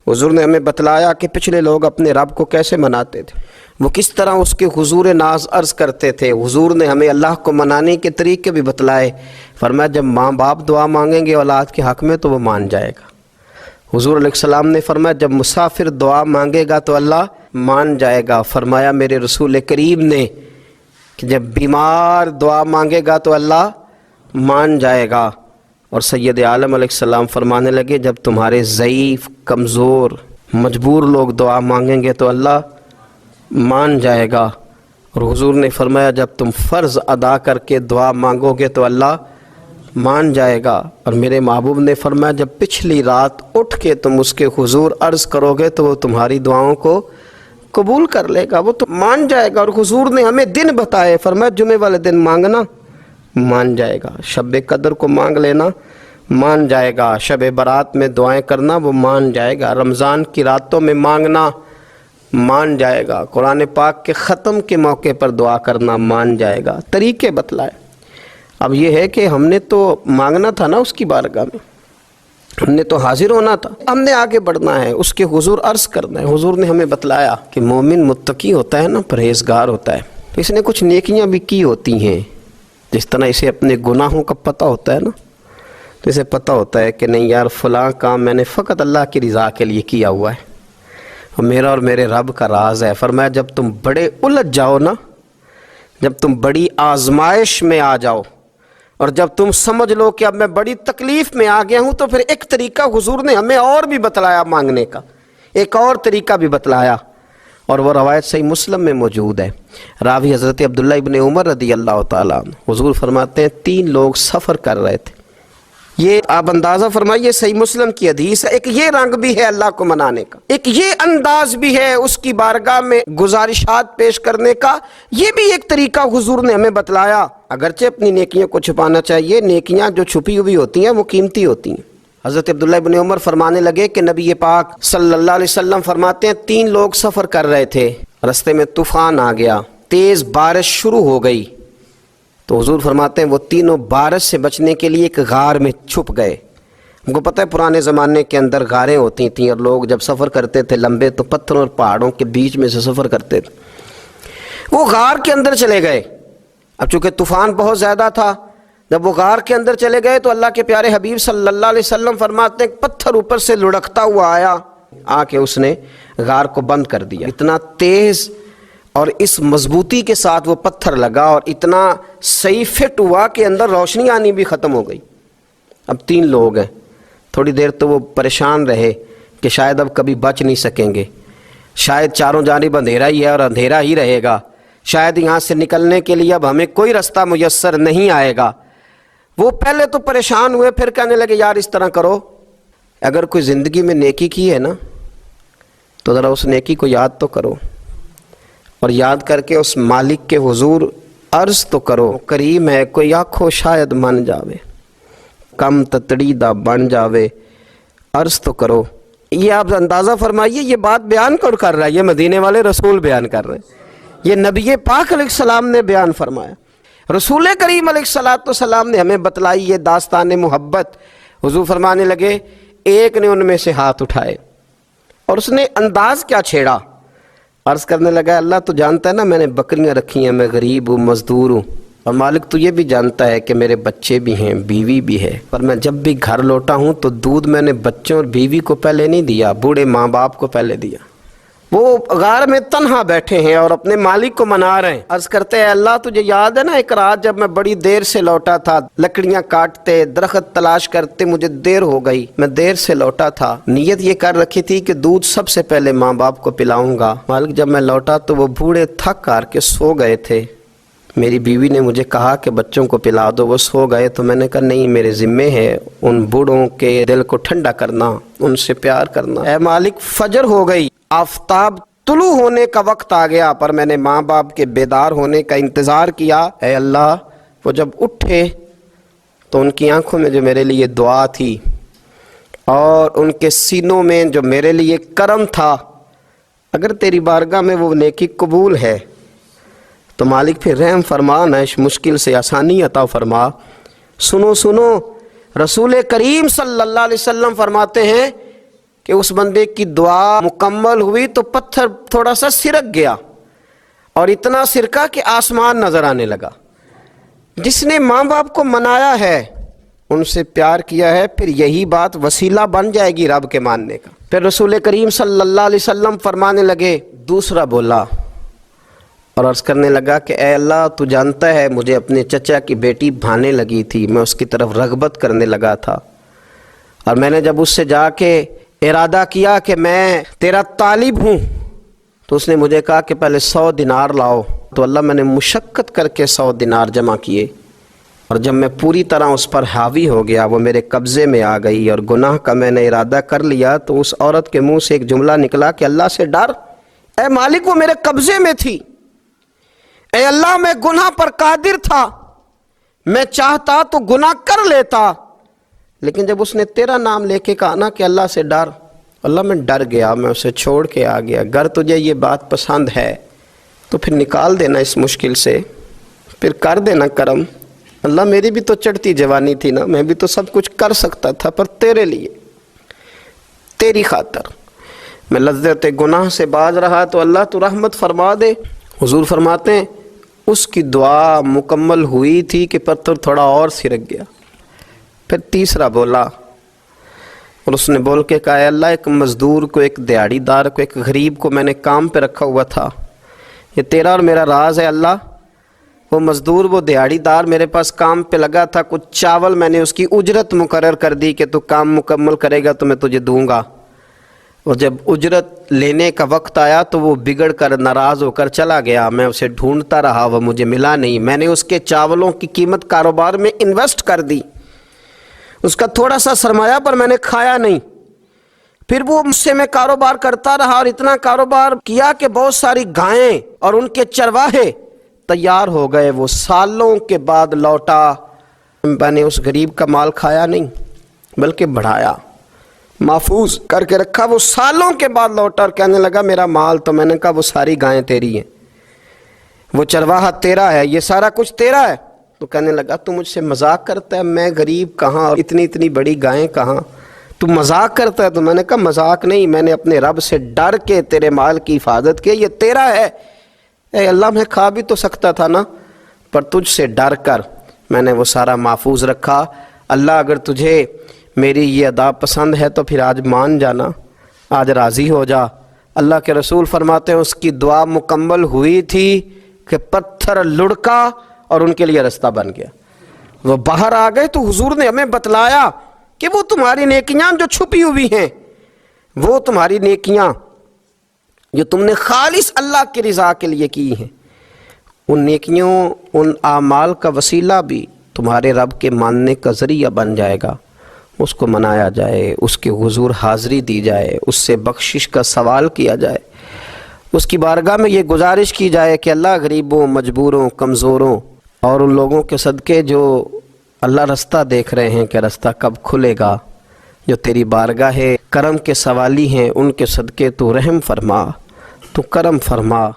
حضور نے ہمیں بتلایا کہ پچھلے لوگ اپنے رب کو کیسے مناتے تھے، وہ کس طرح اس کے حضور ناز عرض کرتے تھے۔ حضور نے ہمیں اللہ کو منانے کے طریقے بھی بتلائے۔ فرمایا جب ماں باپ دعا مانگیں گے اولاد کے حق میں تو وہ مان جائے گا۔ حضور علیہ السلام نے فرمایا جب مسافر دعا مانگے گا تو اللہ مان جائے گا۔ فرمایا میرے رسول کریم نے کہ جب بیمار دعا مانگے گا تو اللہ مان جائے گا۔ اور سید عالم علیہ السلام فرمانے لگے جب تمہارے ضعیف، کمزور، مجبور لوگ دعا مانگیں گے تو اللہ مان جائے گا۔ اور حضور نے فرمایا جب تم فرض ادا کر کے دعا مانگو گے تو اللہ مان جائے گا۔ اور میرے محبوب نے فرمایا جب پچھلی رات اٹھ کے تم اس کے حضور عرض کرو گے تو وہ تمہاری دعاؤں کو قبول کر لے گا، وہ تو مان جائے گا۔ اور حضور نے ہمیں دن بتائے، فرمایا جمعے والے دن مانگنا مان جائے گا، شب قدر کو مانگ لینا مان جائے گا، شب برات میں دعائیں کرنا وہ مان جائے گا، رمضان کی راتوں میں مانگنا مان جائے گا، قرآن پاک کے ختم کے موقع پر دعا کرنا مان جائے گا۔ طریقے بتلائے۔ اب یہ ہے کہ ہم نے تو مانگنا تھا نا اس کی بارگاہ میں، ہم نے تو حاضر ہونا تھا، ہم نے آگے بڑھنا ہے، اس کے حضور عرض کرنا ہے۔ حضور نے ہمیں بتلایا کہ مومن متقی ہوتا ہے نا، پرہیزگار ہوتا ہے، تو اس نے کچھ نیکیاں بھی کی ہوتی ہیں، جس طرح اسے اپنے گناہوں کا پتہ ہوتا ہے نا، تو اسے پتہ ہوتا ہے کہ نہیں یار فلاں کام میں نے فقط اللہ کی رضا کے لیے کیا ہوا ہے، اور میرا اور میرے رب کا راز ہے۔ فرمایا جب تم بڑے الجھ جاؤ نا، جب تم بڑی آزمائش میں آ جاؤ، اور جب تم سمجھ لو کہ اب میں بڑی تکلیف میں آ گیا ہوں، تو پھر ایک طریقہ حضور نے ہمیں اور بھی بتلایا مانگنے کا، ایک اور طریقہ بھی بتلایا، اور وہ روایت صحیح مسلم میں موجود ہے۔ راوی حضرت عبداللہ ابن عمر رضی اللہ تعالیٰ عنہ، حضور فرماتے ہیں 3 لوگ سفر کر رہے تھے۔ یہ آپ اندازہ فرمائیے، صحیح مسلم کی حدیث ہے، ایک یہ رنگ بھی ہے اللہ کو منانے کا، ایک یہ انداز بھی ہے اس کی بارگاہ میں گزارشات پیش کرنے کا، یہ بھی ایک طریقہ حضور نے ہمیں بتلایا۔ اگرچہ اپنی نیکیوں کو چھپانا چاہیے، نیکیاں جو چھپی ہوئی ہوتی ہیں وہ قیمتی ہوتی ہیں۔ حضرت عبداللہ ابن عمر فرمانے لگے کہ نبی پاک صلی اللہ علیہ وسلم فرماتے ہیں 3 لوگ سفر کر رہے تھے، رستے میں طوفان آ گیا، تیز بارش شروع ہو گئی، تو حضور فرماتے ہیں وہ تینوں بارش سے بچنے کے لیے ایک غار میں چھپ گئے۔ ہم کو پتہ ہے پرانے زمانے کے اندر غاریں ہوتی تھیں، اور لوگ جب سفر کرتے تھے لمبے تو پتھروں اور پہاڑوں کے بیچ میں سے سفر کرتے تھے۔ وہ غار کے اندر چلے گئے، اب چونکہ طوفان بہت زیادہ تھا، جب وہ غار کے اندر چلے گئے تو اللہ کے پیارے حبیب صلی اللہ علیہ وسلم فرماتے ہیں پتھر اوپر سے لڑکتا ہوا آیا، آ کے اس نے غار کو بند کر دیا۔ اتنا تیز اور اس مضبوطی کے ساتھ وہ پتھر لگا، اور اتنا صحیح فٹ ہوا کہ اندر روشنی آنی بھی ختم ہو گئی۔ اب 3 لوگ ہیں، تھوڑی دیر تو وہ پریشان رہے کہ شاید اب کبھی بچ نہیں سکیں گے، شاید چاروں جانب اندھیرا ہی ہے اور اندھیرا ہی رہے گا، شاید یہاں سے نکلنے کے لیے اب ہمیں کوئی رستہ میسر نہیں آئے گا۔ وہ پہلے تو پریشان ہوئے، پھر کہنے لگے یار اس طرح کرو، اگر کوئی زندگی میں نیکی کی ہے نا تو ذرا اس نیکی کو یاد تو کرو، اور یاد کر کے اس مالک کے حضور عرض تو کرو، کریم ہے کوئی آنکھو شاید من جاوے، کم تتڑی دا بن جاوے، عرض تو کرو۔ یہ آپ اندازہ فرمائیے یہ بات بیان کون کر رہا ہے؟ یہ مدینے والے رسول بیان کر رہے ہیں، یہ نبی پاک علیہ السلام نے بیان فرمایا، رسول کریم علیہ السلام نے ہمیں بتلائی یہ داستان محبت۔ حضور فرمانے لگے ایک نے ان میں سے ہاتھ اٹھائے، اور اس نے انداز کیا چھیڑا، عرض کرنے لگا اللہ تو جانتا ہے نا میں نے بکریاں رکھی ہیں، میں غریب ہوں، مزدور ہوں، اور مالک تو یہ بھی جانتا ہے کہ میرے بچے بھی ہیں، بیوی بھی ہے، پر میں جب بھی گھر لوٹا ہوں تو دودھ میں نے بچوں اور بیوی کو پہلے نہیں دیا، بوڑھے ماں باپ کو پہلے دیا۔ وہ غار میں تنہا بیٹھے ہیں اور اپنے مالک کو منا رہے ہیں، عرض کرتے ہیں اللہ تجھے یاد ہے نا ایک رات جب میں بڑی دیر سے لوٹا تھا، لکڑیاں کاٹتے درخت تلاش کرتے مجھے دیر ہو گئی، میں دیر سے لوٹا تھا، نیت یہ کر رکھی تھی کہ دودھ سب سے پہلے ماں باپ کو پلاؤں گا، مالک جب میں لوٹا تو وہ بوڑھے تھک کر کے سو گئے تھے، میری بیوی نے مجھے کہا کہ بچوں کو پلا دو، وہ سو گئے، تو میں نے کہا نہیں میرے ذمے ہے ان بوڑھوں کے دل کو ٹھنڈا کرنا، ان سے پیار کرنا۔ اے مالک فجر ہو گئی، آفتاب طلوع ہونے کا وقت آ گیا، پر میں نے ماں باپ کے بیدار ہونے کا انتظار کیا، اے اللہ وہ جب اٹھے تو ان کی آنکھوں میں جو میرے لیے دعا تھی اور ان کے سینوں میں جو میرے لیے کرم تھا، اگر تیری بارگاہ میں وہ نیکی قبول ہے تو مالک پھر رحم فرما، نہ اس مشکل سے آسانی عطا فرما۔ سنو رسول کریم صلی اللہ علیہ وسلم فرماتے ہیں کہ اس بندے کی دعا مکمل ہوئی تو پتھر تھوڑا سا سرک گیا اور اتنا سرکا کہ آسمان نظر آنے لگا۔ جس نے ماں باپ کو منایا ہے، ان سے پیار کیا ہے، پھر یہی بات وسیلہ بن جائے گی رب کے ماننے کا۔ پھر رسول کریم صلی اللہ علیہ وسلم فرمانے لگے، دوسرا بولا اور عرض کرنے لگا کہ اے اللہ تو جانتا ہے مجھے اپنے چچا کی بیٹی بھانے لگی تھی، میں اس کی طرف رغبت کرنے لگا تھا، اور میں نے جب اس سے جا کے ارادہ کیا کہ میں تیرا طالب ہوں تو اس نے مجھے کہا کہ پہلے 100 دینار لاؤ، تو اللہ میں نے مشقت کر کے 100 دینار جمع کیے، اور جب میں پوری طرح اس پر حاوی ہو گیا وہ میرے قبضے میں آ گئی اور گناہ کا میں نے ارادہ کر لیا، تو اس عورت کے منہ سے ایک جملہ نکلا کہ اللہ سے ڈر، اے مالک وہ میرے قبضے میں تھی، اے اللہ میں گناہ پر قادر تھا، میں چاہتا تو گناہ کر لیتا، لیکن جب اس نے تیرا نام لے کے کہا نا کہ اللہ سے ڈر، اللہ میں ڈر گیا، میں اسے چھوڑ کے آ گیا۔ اگر تجھے یہ بات پسند ہے تو پھر نکال دینا اس مشکل سے، پھر کر دینا کرم، اللہ میری بھی تو چڑھتی جوانی تھی نا، میں بھی تو سب کچھ کر سکتا تھا، پر تیرے لیے، تیری خاطر میں لذت گناہ سے باز رہا تو اللہ تو رحمت فرما دے۔ حضور فرماتے ہیں اس کی دعا مکمل ہوئی تھی کہ پتھر تھوڑا اور سرک گیا۔ پھر تیسرا بولا اور اس نے بول کے کہا، اے اللہ ایک مزدور کو، ایک دیہڑی دار کو، ایک غریب کو میں نے کام پہ رکھا ہوا تھا، یہ تیرا اور میرا راز ہے اللہ۔ وہ مزدور، وہ دیہڑی دار میرے پاس کام پہ لگا تھا، کچھ چاول میں نے اس کی اجرت مقرر کر دی کہ تو کام مکمل کرے گا تو میں تجھے دوں گا، اور جب اجرت لینے کا وقت آیا تو وہ بگڑ کر ناراض ہو کر چلا گیا، میں اسے ڈھونڈتا رہا، وہ مجھے ملا نہیں، میں نے اس کے چاولوں کی قیمت کاروبار میں انویسٹ کر دی، اس کا تھوڑا سا سرمایہ پر میں نے کھایا نہیں، پھر وہ مجھ سے میں کاروبار کرتا رہا اور اتنا کاروبار کیا کہ بہت ساری گائیں اور ان کے چرواہے تیار ہو گئے، وہ سالوں کے بعد لوٹا، میں نے اس غریب کا مال کھایا نہیں بلکہ بڑھایا، محفوظ کر کے رکھا، وہ سالوں کے بعد لوٹا اور کہنے لگا میرا مال، تو میں نے کہا وہ ساری گائیں تیری ہیں، وہ چرواہا تیرا ہے، یہ سارا کچھ تیرا ہے، تو کہنے لگا تو مجھ سے مذاق کرتا ہے، میں غریب کہاں اور اتنی بڑی گائیں کہاں، تو مذاق کرتا ہے؟ تو میں نے کہا مذاق نہیں، میں نے اپنے رب سے ڈر کے تیرے مال کی حفاظت کی، یہ تیرا ہے، اے اللہ میں کھا بھی تو سکتا تھا نا، پر تجھ سے ڈر کر میں نے وہ سارا محفوظ رکھا۔ اللہ اگر تجھے میری یہ ادا پسند ہے تو پھر آج مان جانا، آج راضی ہو جا۔ اللہ کے رسول فرماتے ہیں اس کی دعا مکمل ہوئی تھی کہ پتھر لڑکا اور ان کے لیے رستہ بن گیا، وہ باہر آ گئے، تو حضور نے ہمیں بتلایا کہ وہ تمہاری نیکیاں جو چھپی ہوئی ہیں، وہ تمہاری نیکیاں جو تم نے خالص اللہ کی رضا کے لیے کی ہیں، ان نیکیوں، ان اعمال کا وسیلہ بھی تمہارے رب کے ماننے کا ذریعہ بن جائے گا، اس کو منایا جائے، اس کے حضور حاضری دی جائے، اس سے بخشش کا سوال کیا جائے، اس کی بارگاہ میں یہ گزارش کی جائے کہ اللہ غریبوں، مجبوروں، کمزوروں اور ان لوگوں کے صدقے جو اللہ رستہ دیکھ رہے ہیں کہ رستہ کب کھلے گا، جو تیری بارگاہ کرم کے سوالی ہیں، ان کے صدقے تو رحم فرما، تو کرم فرما۔